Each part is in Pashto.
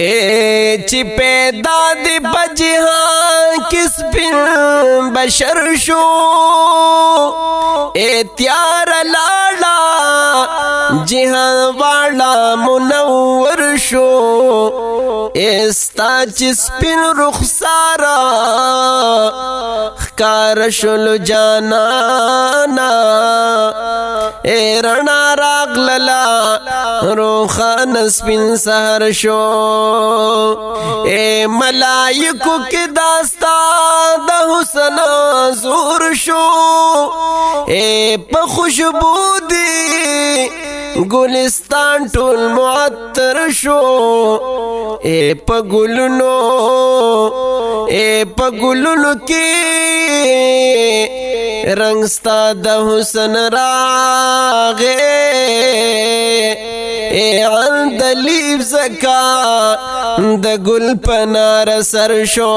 چې پیدا دی بجهان کس بن بشر شو تیار لالا جهان والا منور شو استا چې سپین رخسارا خکار شلو جانانا رنا راغللا روخان سپین سهر شو ملائکو کی داستا دا حسن زور شو پا خوشبو دی گلستان ټول معطر شو پا گلونو کی رنگستا دا حسن راغے عندلیب زکا دا گل پنار سر شو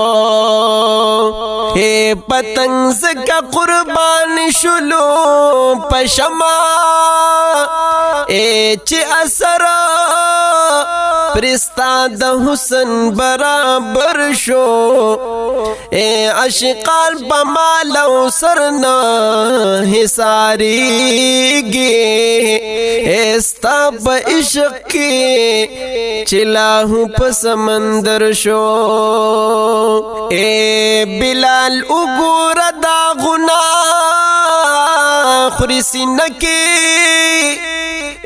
پتنگ زکا قربان شلو پشما چی اثر پرستا دا حسن برابر شو عشقال بمالو سرنا حساری گی استا با عشق کی چلاہو پا سمندر شو بلال اگور دا غنا خریسی نکی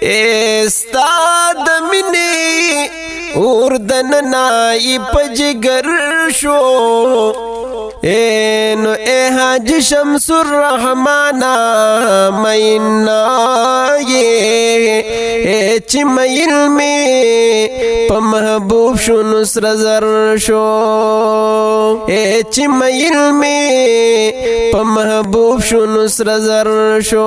استاد منی اردن نائی پجگر شو نو حاج شمس الرحمانا مینا چی میل میں پا محبوب شو نصر زر شو چی میل میں پا محبوب شو نصر زر شو